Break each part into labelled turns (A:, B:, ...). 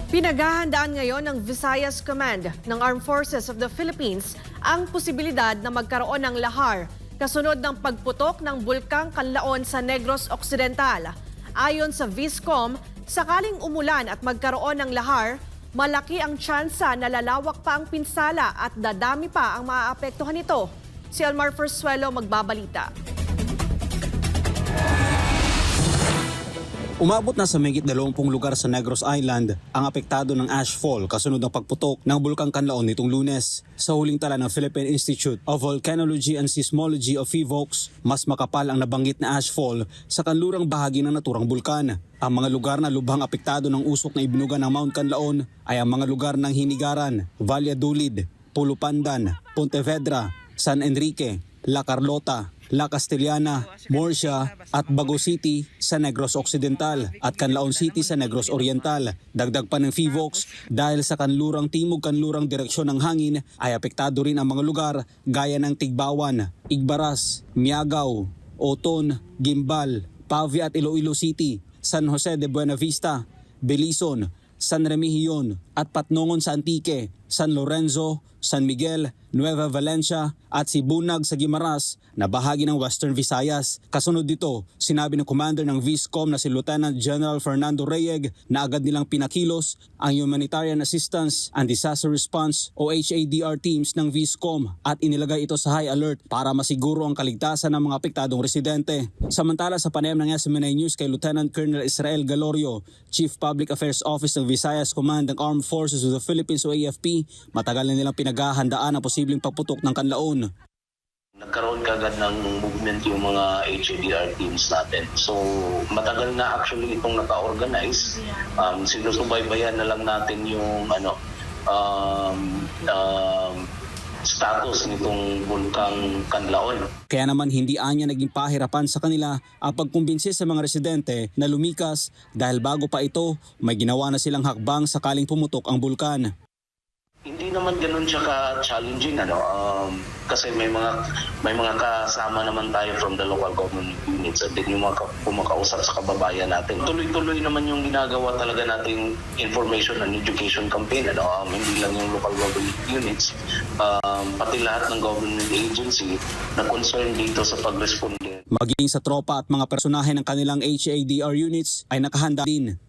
A: Pinaghahandaan ngayon ng Visayas Command ng Armed Forces of the Philippines ang posibilidad na magkaroon ng lahar kasunod ng pagputok ng Bulkang Kanlaon sa Negros Occidental. Ayon sa Viscom, sakaling umulan at magkaroon ng lahar, malaki ang tsansa na lalawak pa ang pinsala at dadami pa ang maaapektuhan nito. Si Almar Fersuelo magbabalita.
B: Umabot na sa mahigit 20 lugar sa Negros Island ang apektado ng ashfall kasunod ng pagputok ng Bulkang Kanlaon nitong Lunes. Sa huling tala ng Philippine Institute of Volcanology and Seismology of PHIVOLCS, mas makapal ang nabanggit na ashfall sa kanlurang bahagi ng naturang bulkan. Ang mga lugar na lubhang apektado ng usok na ibinuga ng Mount Kanlaon ay ang mga lugar ng Hinigaran, Valladolid, Pulo Pandan, Pontevedra, San Enrique, La Carlota, La Castellana, Murcia at Bago City sa Negros Occidental at Canlaon City sa Negros Oriental. Dagdag pa ng PHIVOLCS, dahil sa kanlurang timog-kanlurang direksyon ng hangin ay apektado rin ang mga lugar gaya ng Tigbawan, Igbaras, Miagao, Oton, Gimbal, Pavia at Iloilo City, San Jose de Buenavista, Belison, San Remigio at Patnongon sa Antique, San Lorenzo, San Miguel, Nueva Valencia at Sibunag sa Guimaras na bahagi ng Western Visayas. Kasunod dito, sinabi ng commander ng Viscom na si Lieutenant General Fernando Reyeg na agad nilang pinakilos ang Humanitarian Assistance and Disaster Response o HADR teams ng Viscom at inilagay ito sa high alert para masiguro ang kaligtasan ng mga apektadong residente. Samantala sa panayam ng SMNI News kay Lieutenant Colonel Israel Galorio, Chief Public Affairs Office ng Visayas Command ng Armed Forces of the Philippines o AFP, matagal na nilang pinaghahandaan ang posibleng pagputok ng Kanlaon.
C: Nagkaroon kagad ng movement yung mga HADR teams natin. So matagal na actually itong naka-organize. Sinusubaybayan na lang natin yung status nitong Bulkang Kanlaon.
B: Kaya naman hindi anya naging pahirapan sa kanila ang pagkumbinsi sa mga residente na lumikas dahil bago pa ito may ginawa na silang hakbang sakaling pumutok ang bulkan.
C: Hindi naman ganoon siya ka-challenging kasi may mga kasama naman tayo from the local government units at din yung mga kumakausap sa kababayan natin. Tuloy-tuloy naman yung ginagawa talaga nating information and education campaign. Hindi lang yung local government units, pati lahat ng government agency na concerned dito sa pag-responde.
B: Maging sa tropa at mga personahe ng kanilang HADR units ay nakahanda din.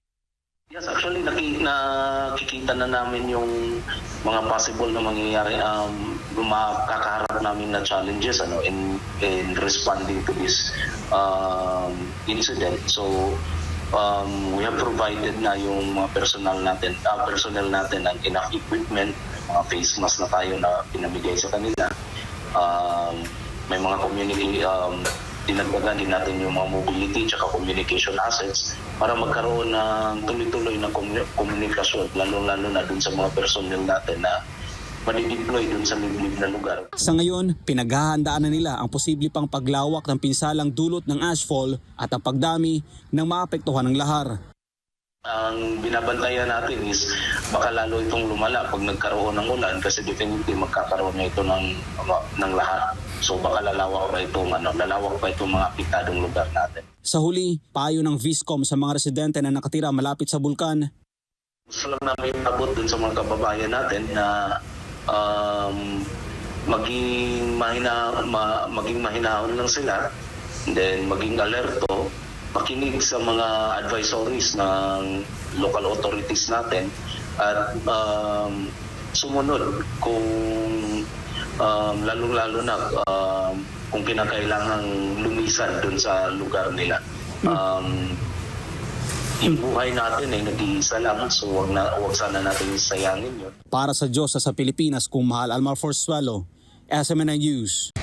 C: Yes, actually nakikita na namin yung mga possible na mangyayari, makakaharap namin na challenges in responding to this incident. So we have provided na yung mga personnel natin ng enough equipment, mga face mask na tayo na pinamigay sa kanila. May mga dinagdagan din natin yung mga mobility at communication assets para magkaroon ng tuloy-tuloy na komunikasyon, lalo-lalo na dun sa mga personnel natin na manideploy dun sa liblib na lugar.
B: Sa ngayon, pinaghahandaan na nila ang posible pang paglawak ng pinsalang dulot ng ashfall at ang pagdami ng maapektuhan ng lahar.
C: Ang binabantayan natin is baka lalo itong lumala pag nagkaroon ng ulan kasi definitely magkakaroon na ito ng lahar. So baka lalawak pa itong mga apektadong lugar natin.
B: Sa huli, payo ng Viscom sa mga residente na nakatira malapit sa bulkan.
C: Gusto lang namin abot dun sa mga kababayan natin na maging mahinahon lang sila, then maging alerto, makinig sa mga advisories ng local authorities natin at sumunod kung lalo-lalo na kung kinakailangang lumisan dun sa lugar nila. Yung buhay natin ay nag-iisa lang, so wag sana natin sayangin yun.
B: Para sa Diyos sa Pilipinas, kung mahal, Almar Fersuelo, SMNI News.